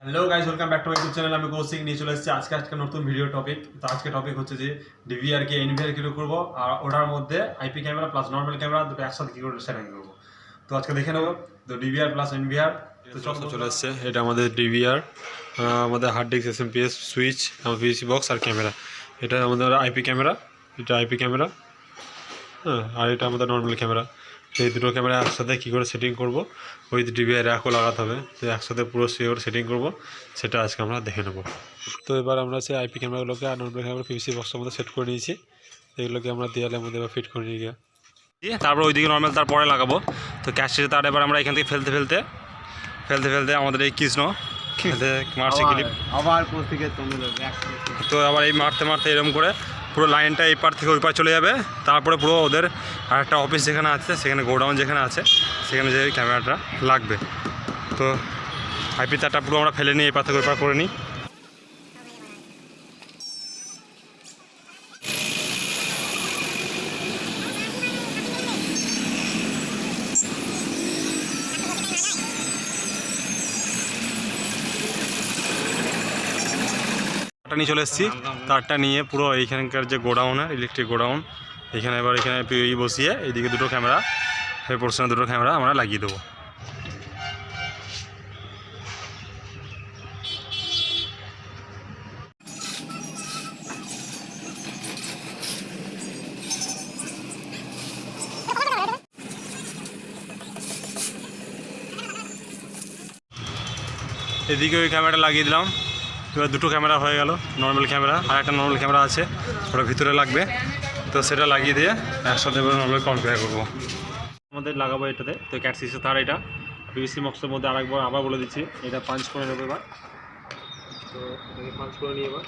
Hello guys, welcome back to my YouTube channel. আমি কৌশিক নিয়ে চলে এসেছি আজকে নতুন ভিডিও টপিক। তো আজকে টপিক হচ্ছে যে ডিভিআর কে এনভিআর কি করব, আর ওটার মধ্যে IP camera plus normal camera দুটো একসাথে কি করে সেটিং করব। তো আজকে দেখে নেব তো ডিভিআর প্লাস এনভিআর। তো চলে এসেছে, এটা আমাদের ডিভিআর, আমাদের হার্ড ডিস্ক, এসএমপিএস, সুইচ, পিসি বক্স আর ক্যামেরা। এটা আমাদের আইপি ক্যামেরা, এটা আইপি ক্যামেরা, হ্যাঁ, আর এটা আমাদের নর্মাল ক্যামেরা। এই দুটো ক্যামেরা একসাথে কী করে সেটিং করব, ওই ডিভিআর র্যাকও লাগাতে হবে। তো একসাথে পুরো সিওর সেটিং করব, সেটা আজকে আমরা দেখে নেব। তো এবার আমরা সেই আইপি ক্যামেরাগুলোকে আর নর্মাল ক্যামেরা পিভিসি বক্সের মধ্যে সেট করে নিয়েছি। এগুলোকে আমরা দেওয়ালের মধ্যে এবার ফিট করে নিয়ে গিয়ে তারপর ওইদিকে নর্মাল তারপরে লাগাবো। তো ক্যাশের তার এবার আমরা এখান থেকে ফেলতে ফেলতে আমাদের এই কৃষ্ণ মারছে ক্লিপ আবার থেকে তো আবার এই মারতে এরকম করে পুরো লাইনটা এই পার থেকে ওই পার চলে যাবে। তারপরে পুরো ওদের আর একটা অফিস যেখানে আছে, সেখানে গোডাউন যেখানে আছে, সেখানে যে ক্যামেরাটা লাগবে। তো আইপি তারটা পুরো আমরা ফেলে নিই, এই পার থেকে ওই পার করে নিই। তারটা নিয়ে চলে এসেছি, তারটা নিয়ে পুরো এইখানকার যে গোডাউন, ইলেকট্রিক গোডাউন, এখানে এবার এখানে পিওই বসিয়ে এইদিকে দুটো ক্যামেরা, এই পোর্শনে দুটো ক্যামেরা আমরা লাগিয়ে দেবো। এদিকে ওই ক্যামেরাটা লাগিয়ে দিলাম। এবার দুটো ক্যামেরা হয়ে গেল, নর্মাল ক্যামেরা আর একটা নর্মাল ক্যামেরা আছে, ওটা ভিতরে লাগবে। তো সেটা লাগিয়ে দিয়ে একসাথে এবার নর্মাল কনফিগার করবো। আমাদের লাগাবো এটাতে। তো ক্যাট সিক্সের তার, এটা পিভিসি বক্সের মধ্যে আবার বলে দিচ্ছি, এটা পাঞ্চ করে নেবো এবার। তো পাঞ্চ করে নিই এবার।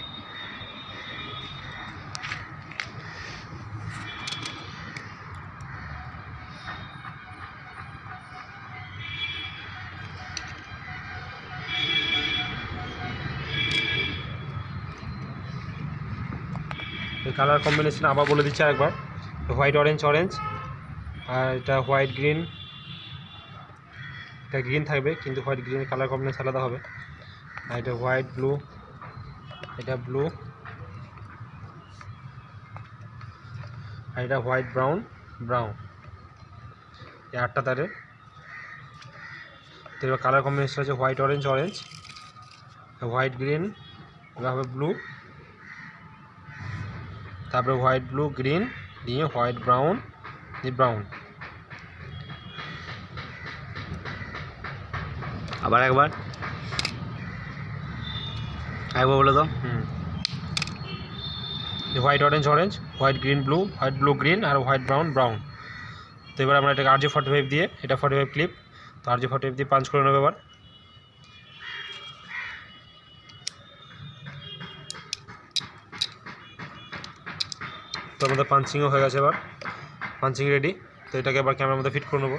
কালার কম্বিনেশন আবার বলে দিচ্ছি আরেকবার, হোয়াইট অরেঞ্জ আর এটা হোয়াইট গ্রিন। এটা গ্রিন থাকবে কিন্তু হোয়াইট গ্রিনের কালার কম্বিনেশন আলাদা হবে। আর এটা হোয়াইট ব্লু, এটা ব্লু, আর এটা হোয়াইট ব্রাউন। এই 8টা তারে। তো এবার কালার কম্বিনেশন হচ্ছে হোয়াইট অরেঞ্জ, হোয়াইট গ্রিন, এবার হবে ব্লু, তারপরে হোয়াইট ব্লু গ্রিন দিয়ে হোয়াইট ব্রাউন ব্রাউন। আবার একবার বলে দাও। White orange, white green blue, white blue green আর হোয়াইট ব্রাউন। তো এবার আমরা এটাকে RJ45 দিয়ে, এটা 45 ক্লিপ, তো RJ45 দিয়ে পাঞ্চ করে নেবো এবার। তো আমাদের পাঞ্চিংও হয়ে গেছে, এবার পাঞ্চিং রেডি। তো এটাকে এবার ক্যামেরার মধ্যে ফিট করে নেবো।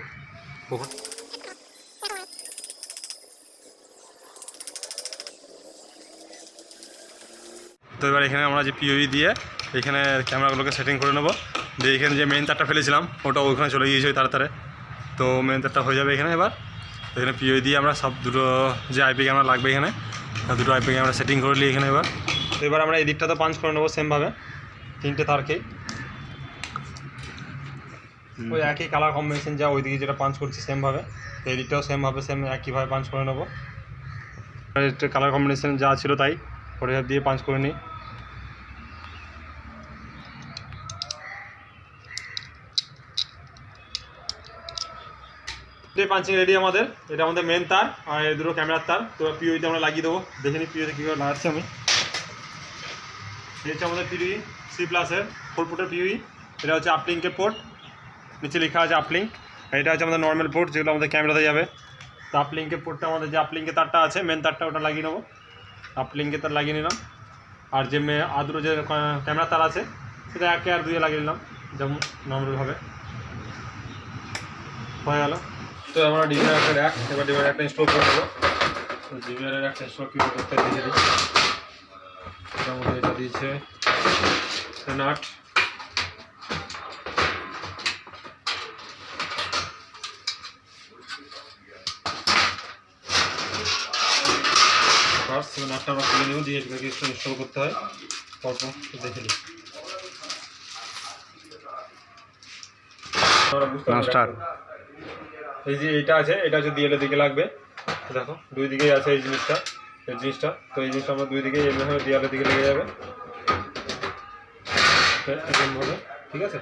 তো এবার এখানে আমরা যে পিওই দিয়ে এখানে ক্যামেরাগুলোকে সেটিং করে নেবো। দিয়ে এখানে যে মেইন তারটা ফেলেছিলাম ওটা ওইখানে চলে গিয়েছে ওই তাড়াতাড়ি। তো মেইন তারটা হয়ে যাবে এখানে। এবার এখানে পিওই দিয়ে আমরা সব দুটো যে আইপি ক্যামেরা লাগবে এখানে, দুটো আইপি ক্যামেরা সেটিং করে নিই এখানে এবার। তো এবার আমরা এই দিকটা তো পাঞ্চ করে নেবো সেমভাবে, 3টে তারকেই ওই একই কালার কম্বিনেশন যা ওইদিকে যেটা পাঞ্চ করছি সেমভাবে, তো এই দিকটাও সেমভাবে একইভাবে পাঞ্চ করে নেবো। কালার কম্বিনেশন যা ছিল তাই ওটা দিয়ে পাঞ্চ করে নিই। পাঞ্চিং রেডি আমাদের। এটা আমাদের মেন তার আর এই দুটো ক্যামেরার তার। তো পিওইতে আমরা লাগিয়ে দেবো, দেখে নিই পিওইতে কীভাবে লাগাচ্ছি আমি। এই হচ্ছে আমাদের পিওই C+-এর 4 ফুটের পিওই। এটা হচ্ছে আপলিঙ্কের পোর্ট, নিচে লেখা আছে আপলিঙ্ক। এটা হচ্ছে আমাদের নর্মাল পোর্ট যেগুলো আমাদের ক্যামেরাতে যাবে। তো আপলিঙ্কের পোর্টটা আমাদের যে আপলিঙ্কের তারটা আছে, মেন তারটা ওটা লাগিয়ে নেবো। আপলিঙ্কের তার লাগিয়ে নিলাম। আর যে দুটো যে ক্যামেরা তার আছে সেটা 1 আর 2 লাগিয়ে নিলাম যেমন নর্মালভাবে হয়ে গেল। তো আমরা ডিভিআর একটা র্যাক, এবার ডিভিআর একটা ইনস্টল করে দেবো। তো ডিভিআর একটা ইনস্টল কীভাবে করতে দেখে দিই। এটার মধ্যে এটা দিয়েছে নাট, ফার্স্ট নাটটা আমরা খুলে নেব, দিয়ে এটাকে ইনস্টল করতে হয়। পরপর দেখে নিই, এই যে এইটা আছে, এটা হচ্ছে ডিএলের দিকে লাগবে। দেখো দুই দিকেই আছে এই জিনিসটা, তো এই জিনিসটা আমরা দুই দিকে এইভাবে ডিএলের দিকে লেগে যাবে এরকমভাবে, ঠিক আছে।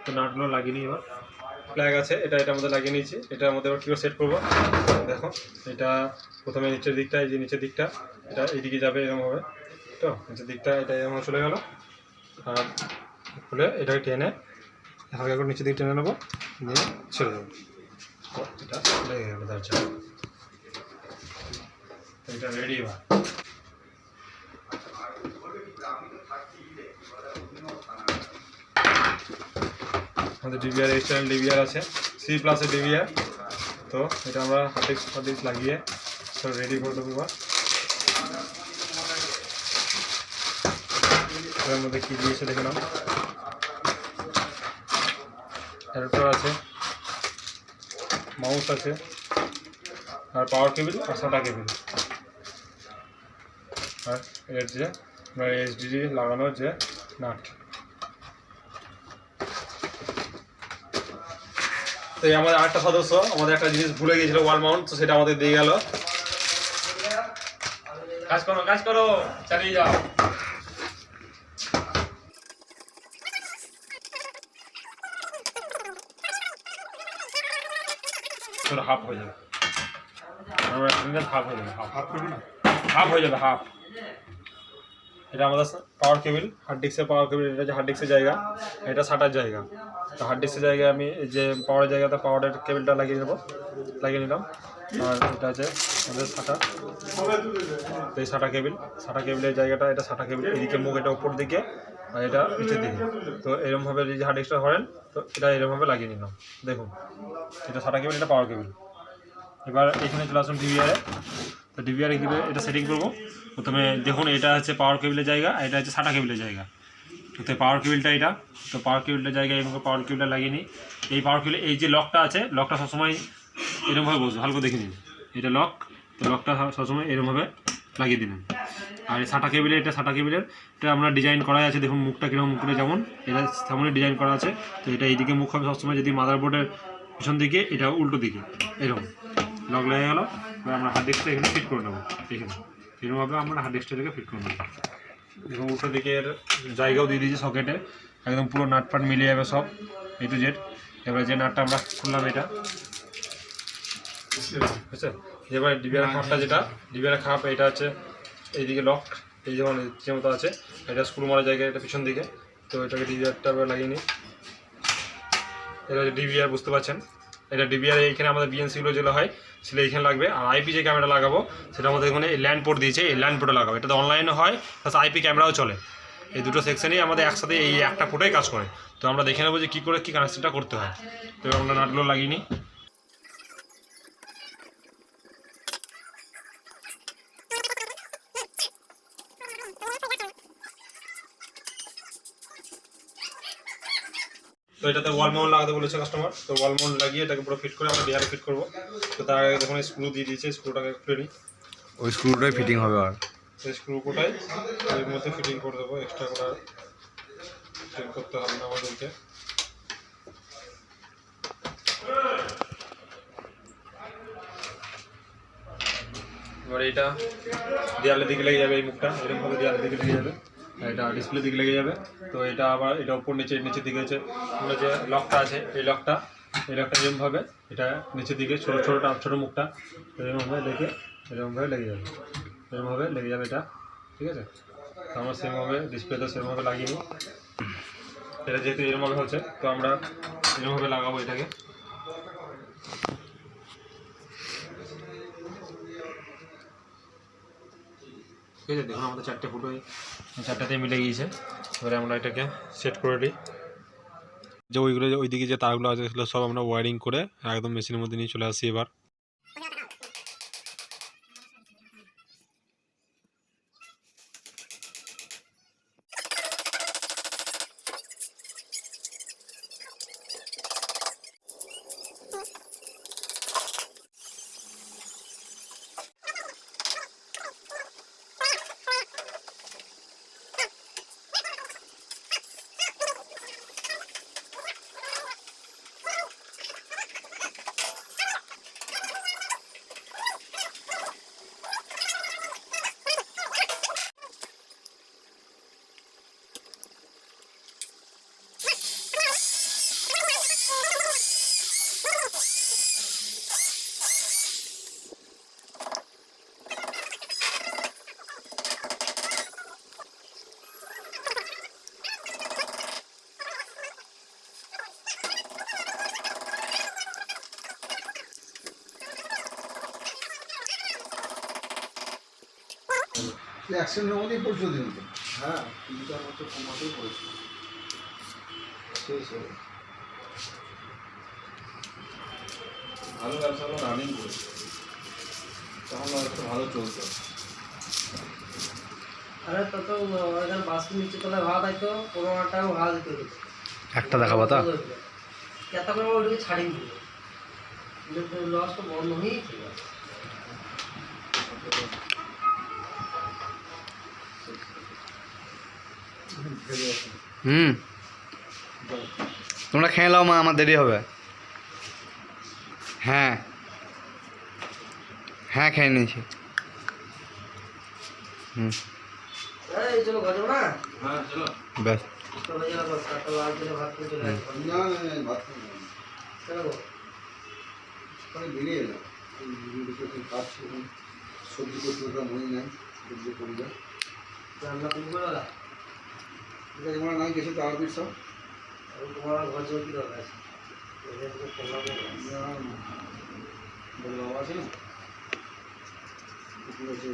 তো নাটগুলো লাগিয়ে নিই। এবার ফ্ল্যাগ আছে, এটার মধ্যে লাগিয়ে নিয়েছি। এটার মধ্যে এবার কীভাবে সেট করবো দেখো। এটা প্রথমে নিচের দিকটা, এই যে নিচের দিকটা এটা এইদিকে যাবে এরকমভাবে, তো নিচের দিকটা এটা এরকম চলে গেল। আর খুলে এটাকে টেনে হালকা করে নিচের দিকে টেনে নেবো, নিয়ে ছেড়ে দেবো। এটা লেগে গেল তার জন্য, এটা রেডি। এবার আমাদের ডিভিআর এক্সটার্নাল ডিভিআর আছে, C++ ডিভিআর। তো এটা আমরা হার্ড ডিস্ক লাগিয়ে সব রেডি করে দেবো। এর মধ্যে কী দিয়েছে দেখে নাও। অ্যাডাপ্টার আছে, মাউস আছে, আর পাওয়ার কেবিল আর সাদা কেবিল, আর এর যে SSD লাগানোর যে নাট। তো এই আমাদের আরেকটা সদস্য আমাদের একটা জিনিস ভুলে গিয়েছিল, ওয়াল মাউন্ট, তো সেটা আমাদের দিয়ে গেল। কাজ করো চালিয়ে যাও। হাফ হয়ে যাবে, হাফ হয়ে যাবে, হাফ। এটা আমাদের পাওয়ার কেবিল, হার্ড ডিস্কের পাওয়ার কেবিল। এটা যে হার্ড ডিস্কের জায়গা, এটা সাটার জায়গা। তো হার্ড ডিস্কের জায়গায় আমি এই যে পাওয়ারের জায়গাতে পাওয়ারের কেবিলটা লাগিয়ে নিলাম। আর এটা আছে আমাদের সাটা, তো এই সাটা কেবিলের জায়গাটা, এটা সাটা কেবিল। এদিকে মুখ এটা উপর দিকে আর এটা নিচের দিকে। তো এরকমভাবে যে হার্ড ডিস্কটা ধরেন, তো এটা এরকমভাবে লাগিয়ে নিলাম। দেখুন এটা সাটা কেবিল, এটা পাওয়ার কেবিল। এবার এখানে চলে আসুন ডিভিআরে। তো ডিভিআরে কীভাবে এটা সেটিং করবো, প্রথমে দেখুন এটা হচ্ছে পাওয়ার কেবিলের জায়গা, এটা হচ্ছে সাটা কেবিলের জায়গা। তো পাওয়ার কেবিলটা এটা, তো পাওয়ার কেবিলটার জায়গায় এরকম পাওয়ার কেবিলটা লাগিয়ে নিই। এই পাওয়ার কেবিল, এই যে লকটা আছে, লকটা সবসময় এরকমভাবে বসবে, ভালো করে দেখে নিন। এটা লক, তো লকটা সবসময় এরকমভাবে লাগিয়ে দিলেন। আর এই সাটা কেবিলের, এটা সাটা কেবিলের এটা আমরা ডিজাইন করা আছে। দেখুন মুখটা কীরকম করে, যেমন এটা তেমনই ডিজাইন করা আছে। তো এটা এইদিকে মুখ হবে সবসময়, যদি মাদারবোর্ডের পিছন দিকে, এটা উল্টো দিকে এরকম লক লেগে গেল। এবার আমরা হার্ড ডিস্কটা এখানে ফিট করে নেবো। এখানে এরকমভাবে আমরা হার্ড ডিস্কটাকে ফিট করে নেবো। এবং উল্টো দিকের জায়গাও দিয়ে দিয়েছি সকেটে, একদম পুরো নাট পাট মিলিয়ে যাবে সব A to Z। এবারে যে নাটটা আমরা খুললাম এটা, বুঝছে। এবার ডিবিআর খাপটা, যেটা ডিবিআর খাপ, এটা হচ্ছে এইদিকে লক, এই যেমন যে মতো আছে। এটা স্ক্রু মারা জায়গায়, এটা পিছন দিকে। তো এটাকে ডিবিআরটা লাগিয়ে নিই। এটা হচ্ছে ডিবিআর, বুঝতে পারছেন। এটা ডিবিআর, এইখানে আমাদের বিএনসিগুলো যেগুলো হয় সেটা এইখানে লাগবে। আর আইপি যে ক্যামেরা লাগাবো সেটা আমাদের এখানে এই ল্যান্ড পোর্ট দিয়েছে, এই ল্যান্ড পোর্টে লাগাবো। এটা তো অনলাইনে হয়, প্লাস আইপি ক্যামেরাও চলে। এই দুটো সেকশনেই আমাদের একসাথে এই একটা পোর্টেই কাজ করে। তো আমরা দেখে নেবো যে কী করে কী কানেকশনটা করতে হয়। তো আমরা নাটগুলো লাগিয়ে নিই। তো এটাতে ওয়াল মাউন্ট লাগাতে বলেছে কাস্টমার। তো ওয়াল মাউন্ট লাগিয়ে এটাকে পুরো ফিট করে আমরা ডিআরে ফিট করবো। তো তার আগে দেখুন স্ক্রু দিয়ে দিয়েছে, স্ক্রুটাকে খুলে নিই। ওই স্ক্রুটাই ফিটিং হবে। আর সেই স্ক্রু কোটাই এর মধ্যে ফিটিং করে দেবো, এক্সট্রা করে ফিটিং করতে হবে না আমাদেরকে। এবার এটা দেয়ালের দিকে লেগে যাবে, এই মুখটা এরকমভাবে দেয়ালের দিকে লেগে যাবে, এটা ডিসপ্লে দিকে লেগে যাবে। তো এটা আবার এটা উপর নিচের দিকে হচ্ছে আমরা যে লকটা আছে, এই লকটা এরকমভাবে এটা নিচের দিকে ছোটো মুখটা এরকমভাবে এরকমভাবে লেগে যাবে, এরকমভাবে লেগে যাবে এটা, ঠিক আছে। তো আমরা সেরকমভাবে ডিসপ্লেতে সেরকমভাবে লাগিয়ে নিই। এটা যেহেতু এরকমভাবে হচ্ছে, তো আমরা এরকমভাবে লাগাবো এটাকে। ঠিক আছে, দেখুন আমাদের চারটে ফুটোই চারটাতে মিলে গিয়েছে। এবারে আমরা এটাকে সেট করে দিই। যে ওইদিকে যে তারগুলো আছে সেগুলো সব আমরা ওয়ারিং করে একদম মেশিনের মধ্যে নিয়ে চলে আসি এবার। অ্যাক্সিডেন্টের মধ্যেই পড়ছিল দিন তো। হ্যাঁ 3-4 বছর কমাতেই পড়েছিল শেষ হয়ে ভালো ব্যবসা রানিং করেছে তখন ব্যবসা ভালো চলতো। আরে তো তো ওখানে বাস নিচে তলায় ভাড়া থাকতো 15 টাকা ভাড়া দিতে হতো একটা দেখাবো তা কত করে ওইটাকে ছাড়িয়ে দিল লসটা বন্ধ হয়েই ছিল হুম তোমরা খেয়ে নাও মা, আমার দেরি হবে। হ্যাঁ হ্যাঁ খেয়ে নিয়েছি। হুম এই চলো ঘরে না হ্যাঁ চলো ব্যাস চলে গেল তো লাল চলে ভাত করে চলে আসবো না ভাত খাবো না। চলো পরে বেরিয়ে এলাম কাজ ছিল সবজি করতে মনে নাই সবজি করি না রান্না তুমি করে দাও আমরা নাই গেছে তার পিস সব তোমার ঘর চলে কি দরকার আছে বলে বাবা আছে না পুকুর আছে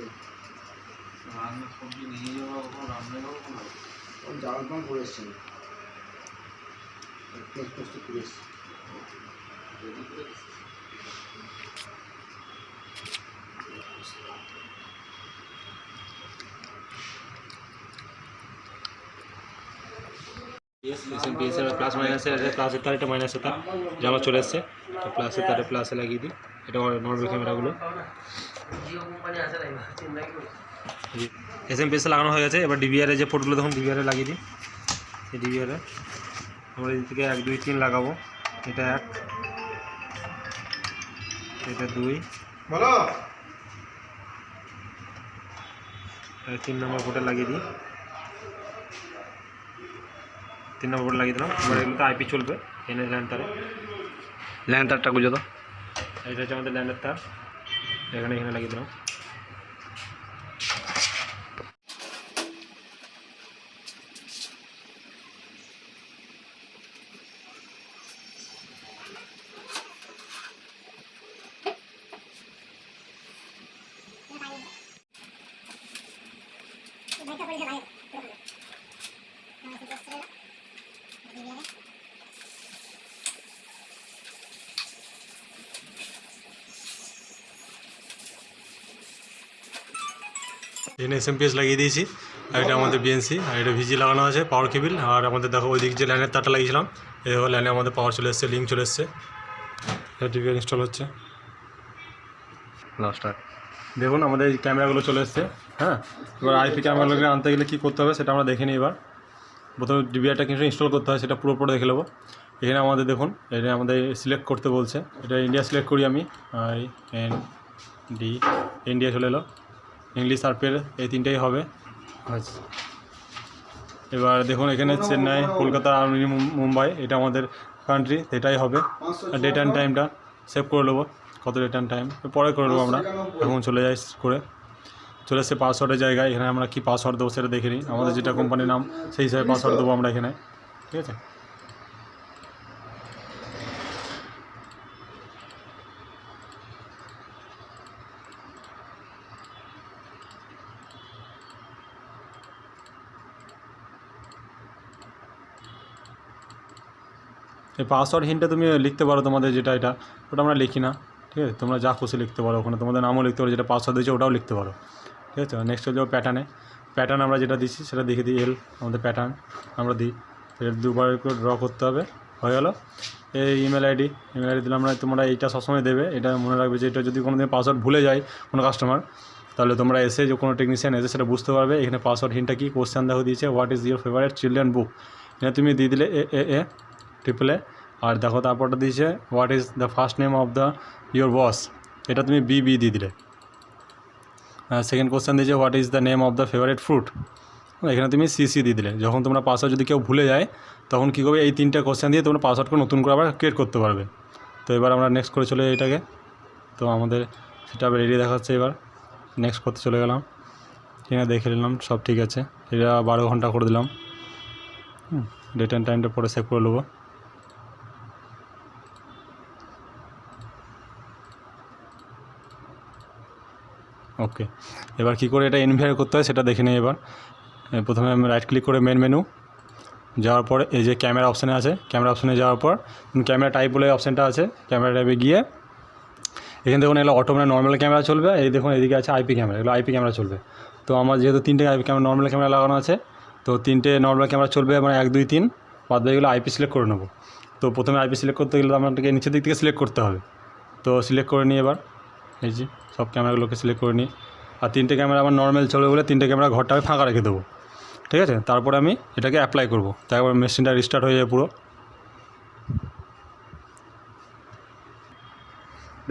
রান্না সবজি নিয়ে যাওয়া কখন রান্না যাবো কোনো জাল পান করে এসছে প্রস্তুত করে এসছে এসএমপিএসের প্লাস মাইনাসের প্লাসের তার এটা মাইনাসের তার জামা চলে এসছে তো প্লাসের তারে প্লাসে লাগিয়ে দিই। এটা নর্মাল ক্যামেরাগুলো জিও কোম্পানি আছে না চিন্তা কি করছো এসএমপিএসে লাগানো হয়ে গেছে। এবার ডিভিআরে যে পোর্টগুলো তখন ডিভিআরে লাগিয়ে দিই। এই ডিভিআরে আমরা এদিক থেকে 1 2 3 লাগাবো। এটা 1 এটা 2 বলো 3 নম্বর পোর্টে লাগিয়ে দিই। 3 নম্বর পোর্টে লাগিয়ে দিলাম। এবার এগুলোতে আইপি চলবে এনে ল্যান্ড তারে। ল্যান্ড তারটা গুঁজো তো। এটা হচ্ছে আমাদের ল্যান্ডের তার, এখানে লাগিয়ে দিলাম। এখানে এসএমপিএস লাগিয়ে দিয়েছি, আর এটা আমাদের বিএনসি, আর এটা ভিজি লাগানো আছে পাওয়ার কেবিল। আর আমাদের দেখো ওই দিক যে লাইনের তারটা লাগিয়েছিলাম, এই দেখো লাইনে আমাদের পাওয়ার চলে এসছে, লিঙ্ক চলে এসছে, ডিভিআর ইনস্টল হচ্ছে। লাস্টার দেখুন আমাদের এই ক্যামেরাগুলো চলে এসছে। হ্যাঁ, এবার আইপি ক্যামেরাগুলোকে আনতে গেলে কী করতে হবে সেটা আমরা দেখে নিই। এবার প্রথমে ডিভিআরটা কিন্তু ইনস্টল করতে হয়, সেটা পুরোপুরি দেখে নেবো। এখানে আমাদের দেখুন, এটা আমাদের সিলেক্ট করতে বলছে, এটা ইন্ডিয়া সিলেক্ট করি আমি, IND ইন্ডিয়া চলে এলো। ইংলিশ আর পের এই তিনটেই হবে। আচ্ছা, এবার দেখুন এখানে চেন্নাই, কলকাতা আর মুম্বাই, এটা আমাদের কান্ট্রি, এটাই হবে। আর ডেট অ্যান্ড টাইমটা সেভ করে নেবো, কত ডেট অ্যান্ড টাইম পরে করে নেবো আমরা। এখন চলে যাই করে, চলে এসছে পাসওয়ার্ডের জায়গায়। এখানে আমরা কী পাসওয়ার্ড দেবো সেটা দেখে নিই। আমাদের যেটা কোম্পানির নাম সেই হিসাবে পাসওয়ার্ড দেবো আমরা এখানে, ঠিক আছে। এই পাসওয়ার্ড হিন্টটা তুমি লিখতে পারো তোমাদের যেটা, এটা ওটা আমরা লিখি না, ঠিক আছে। তোমরা যা খুশি লিখতে পারো, ওখানে তোমাদের নামও লিখতে পারো, যেটা পাসওয়ার্ড দিয়েছে ওটাও লিখতে পারো, ঠিক আছে। নেক্সট হয়ে যাবো প্যাটার্নে। প্যাটার্ন আমরা যেটা দিচ্ছি সেটা দেখে দিই, আমাদের প্যাটার্ন আমরা দিই, এটা দুবার করে ড্র করতে হবে। হয়ে গেল। এই ইমেল আইডি দিলে আমরা, তোমরা এইটা সবসময় দেবে। এটা মনে রাখবে যে এটা যদি কোনো দিন পাসওয়ার্ড ভুলে যায় কোনো কাস্টমার, তাহলে তোমরা এসে যে কোনো টেকনিশিয়ান এসে সেটা বুঝতে পারবে। এখানে পাসওয়ার্ড হিন্টটা কি, কোশ্চেন দেখো দিয়েছে, what is your favourite children book, এটা তুমি দিয়ে দিলে এ ট্রিপল এ। আর দেখো তারপরটা দিয়েছে what is the first name of the your boss, এটা তুমি বি দিয়ে দিলে। সেকেন্ড কোশ্চেন দিয়েছে what is the name of the favourite fruit, এখানে তুমি সিসি দিয়ে দিলে। যখন তোমরা পাসওয়ার্ড যদি কেউ ভুলে যায় তখন কী করবে, এই 3টে কোশ্চেন দিয়ে তোমরা পাসওয়ার্ডকে নতুন করে আবার ক্রিয়েট করতে পারবে। তো এবার আমরা নেক্সট করে চলে এটাকে, তো আমাদের সেটা রেডি দেখাচ্ছে। এবার নেক্সট করতে চলে গেলাম, এখানে দেখে নিলাম সব ঠিক আছে। এটা 12 ঘন্টা করে দিলাম। ডেট অ্যান্ড টাইমটা পরে সেভ করে নেবো। ওকে, এবার কী করে এটা এনভিআর করতে হয় সেটা দেখে নিই। এবার প্রথমে আমি রাইট ক্লিক করে মেন মেনু যাওয়ার পর এই যে ক্যামেরা অপশানে আছে, ক্যামেরা অপশানে যাওয়ার পর ক্যামেরা টাইপ বলে অপশানটা আছে, ক্যামেরা টাইপে গিয়ে এখানে দেখুন এগুলো অটো মানে নর্মাল ক্যামেরা চলবে, এই দেখুন এদিকে আছে আইপি ক্যামেরা, এগুলো আইপি ক্যামেরা চলবে। তো আমার যেহেতু 3টে আইপি ক্যামেরা নর্মাল ক্যামেরা লাগানো আছে, তো 3টে নর্মাল ক্যামেরা চলবে, মানে 1 2 3 বাদ বাকিগুলো আইপি সিলেক্ট করে নেবো। তো প্রথমে আইপি সিলেক্ট করতে গেলে আমাদেরকে নিচের দিক থেকে সিলেক্ট করতে হবে। তো সিলেক্ট করে নিই এবার, এই যে সব ক্যামেরাগুলোকে সিলেক্ট করে নিই। আর 3টে ক্যামেরা আমার নর্মাল চলবে বলে 3টে ক্যামেরা ঘরটা আমি ফাঁকা রেখে দেবো, ঠিক আছে। তারপরে আমি এটাকে অ্যাপ্লাই করবো, তারপর মেশিনটা রিস্টার্ট হয়ে যায় পুরো।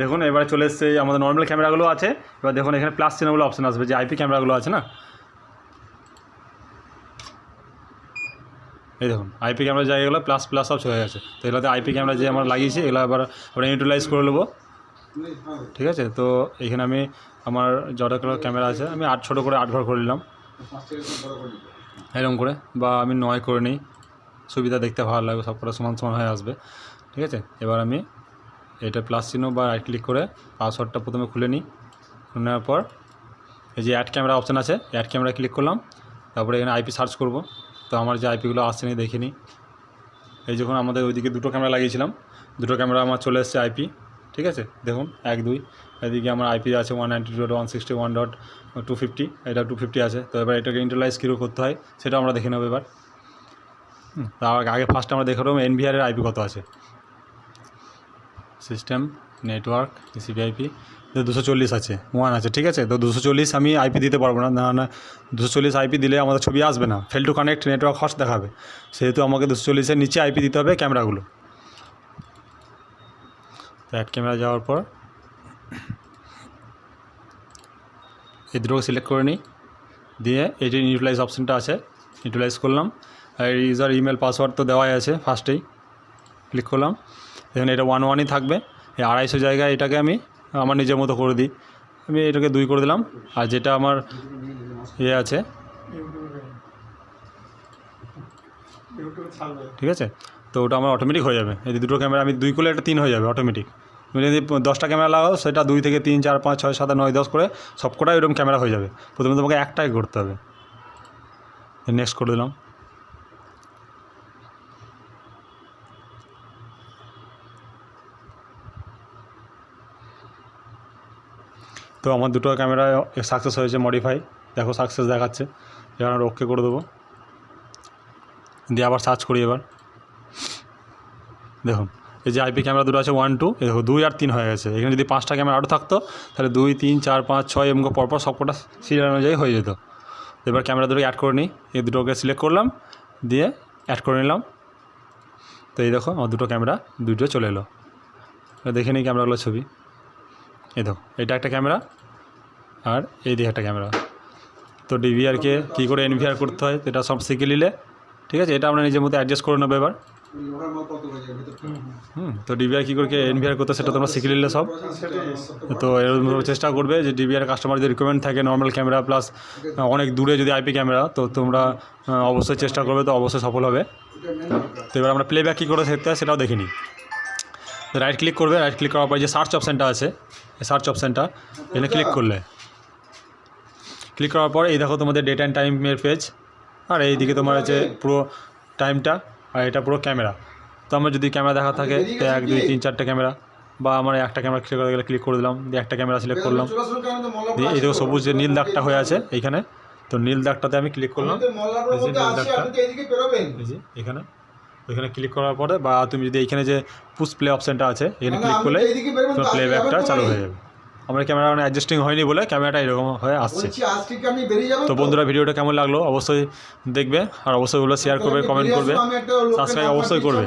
দেখুন এবারে চলে এসছে আমাদের নর্মাল ক্যামেরাগুলো আছে। এবার দেখুন এখানে প্লাস চিহ্নগুলো অপশান আসবে, যে আইপি ক্যামেরাগুলো আছে না, এই দেখুন আইপি ক্যামেরা জায়গাগুলো প্লাস প্লাস সব চলে গেছে। তো এগুলোতে আইপি ক্যামেরা যে আমরা লাগিয়েছি এগুলো আবার আমরা ইউটিলাইজ করে নেবো, ঠিক আছে। তো এখানে আমি আমার যতগুলো ক্যামেরা আছে আমি 8 ছোটো করে 8 ঘর করে নিলাম এরকম করে, বা আমি 9 করে নিই, সুবিধা দেখতে ভালো লাগবে, সব কটা সমান সমান হয়ে আসবে, ঠিক আছে। এবার আমি এটা প্লাস চিহ্ন বা রাইট ক্লিক করে পাসওয়ার্ডটা প্রথমে খুলে নিই। নেওয়ার পর এই যে অ্যাড ক্যামেরা অপশান আছে, অ্যাড ক্যামেরা ক্লিক করলাম। তারপরে এখানে আইপি সার্চ করব। তো আমার যে আইপিগুলো আসছে নি দেখে নিই। এই যখন আমাদের ওইদিকে 2টো ক্যামেরা লাগিয়েছিলাম, 2টো ক্যামেরা আমার চলে এসছে আইপি, ঠিক আছে। দেখুন 1 2, এদিকে আমার আইপি আছে 192.161.250, এটা 250 আছে। তো এবার এটাকে ইন্টারলাইজ কীভাবে করতে হয় সেটা আমরা দেখে নেব এবার। তার আগে ফার্স্ট আমরা দেখে নেব এনভিআরের আইপি কত আছে। সিস্টেম নেটওয়ার্ক টিসিপি আইপি 240 আছে, 1 আছে, ঠিক আছে। তো 240 আমি আইপি দিতে পারবো না, না 240 আইপি দিলে আমাদের ছবি আসবে না, fail to connect network horse দেখাবে। সেহেতু আমাকে 240-এর নিচে আইপি দিতে হবে ক্যামেরাগুলো। তো অ্যাড ক্যামেরা যাওয়ার পর এই দুটোকে সিলেক্ট করে নিই, দিয়ে এই যে ইউটিলাইজ অপশানটা আছে ইউটিলাইজ করলাম। আর ইউজার ইমেল পাসওয়ার্ড তো দেওয়াই আছে, ফার্স্টেই ক্লিক করলাম। এখানে এটা 1 1ই থাকবে। এই 250 জায়গায় এটাকে আমি আমার নিজের মতো করে দিই, আমি এটাকে 2 করে দিলাম। আর যেটা আমার ইয়ে আছে, ঠিক আছে, তো ওটা আমার অটোমেটিক হয়ে যাবে। এই 2টো ক্যামেরা আমি 2 করলে এটা 3 হয়ে যাবে অটোমেটিক। তুমি যদি 10টা ক্যামেরা লাগাও সেটা 2 থেকে 3 4 5 6 7 9 10 করে সবকটাই এরকম ক্যামেরা হয়ে যাবে। প্রথমে তোমাকে একটাই করতে হবে। নেক্সট করে দিলাম। তো আমার 2টো ক্যামেরা সাকসেস হয়েছে, মডিফাই দেখো সাকসেস দেখাচ্ছে। এবার আমরা ওকে করে দেবো, দিয়ে আবার সার্চ করি। এবার দেখুন এই যে আইপি ক্যামেরা 2টো আছে 1 2, এই দেখো 2 আর 3 হয়ে গেছে। এখানে যদি 5টা ক্যামেরা আরও থাকতো তাহলে 2 3 4 5 6 এরকম পরপর সবকটা সিরিয়াল অনুযায়ী হয়ে যেত। এবার ক্যামেরা দুটোকে অ্যাড করে নিই, এই দুটোকে সিলেক্ট করলাম, দিয়ে অ্যাড করে নিলাম। তো এই দেখো আমার 2টো ক্যামেরা 2টো চলে এলো। দেখে নিই ক্যামেরাগুলোর ছবি। এই দেখো এটা একটা ক্যামেরা আর এই দিকে একটা ক্যামেরা। তো ডিভিআরকে কী করে এনভিআর করতে হয় এটা সব শিখে নিলে, ঠিক আছে। এটা আমরা নিজের মতো অ্যাডজাস্ট করে নেবো এবার। তো ডিভিআর কী করে এনভিআর করতে সেটা তোমরা শিখে নিলে সব। তো এরকম চেষ্টা করবে যে ডিভিআর কাস্টমার যদি রিকোয়ারমেন্ট থাকে নর্মাল ক্যামেরা প্লাস অনেক দূরে যদি আইপি ক্যামেরা, তো তোমরা অবশ্যই চেষ্টা করবে, তো অবশ্যই সফল হবে। তো এবার আমরা প্লেব্যাক কী করে শিখতে হয় সেটাও দেখে নিই। রাইট ক্লিক করবে, রাইট ক্লিক করার পর যে সার্চ অপশানটা আছে, এই সার্চ অপশানটা এখানে ক্লিক করলে, ক্লিক করার পর এই দেখো তোমাদের ডেট অ্যান্ড টাইমের পেজ। আর এইদিকে তোমার আছে পুরো টাইমটা, আর এটা পুরো ক্যামেরা। তো আমার যদি ক্যামেরা দেখা থাকে 1 2 3 4টে ক্যামেরা, বা আমার একটা ক্যামেরা ক্লিক করে গেলে ক্লিক করে দিলাম, দিয়ে একটা ক্যামেরা সিলেক্ট করলাম, দিয়ে এই দেখো সবুজ যে নীল দাগটা হয়ে আছে এইখানে, তো নীল দাগটাতে আমি ক্লিক করলাম। এই যে নীল দাগটা এই যে এখানে, ওইখানে ক্লিক করার পরে, বা তুমি যদি এইখানে যে পুশ প্লে অপশানটা আছে এখানে ক্লিক করলে তোমার প্লেব্যাকটা চালু হয়ে যাবে। আমার ক্যামেরা মানে অ্যাডজাস্টিং হয়নি বলে ক্যামেরাটা এরকম হয়ে আসছে। তো বন্ধুরা ভিডিওটা কেমন লাগলো অবশ্যই দেখবে, আর অবশ্যই ওগুলো শেয়ার করবে, কমেন্ট করবে, সাবস্ক্রাইব অবশ্যই করবে।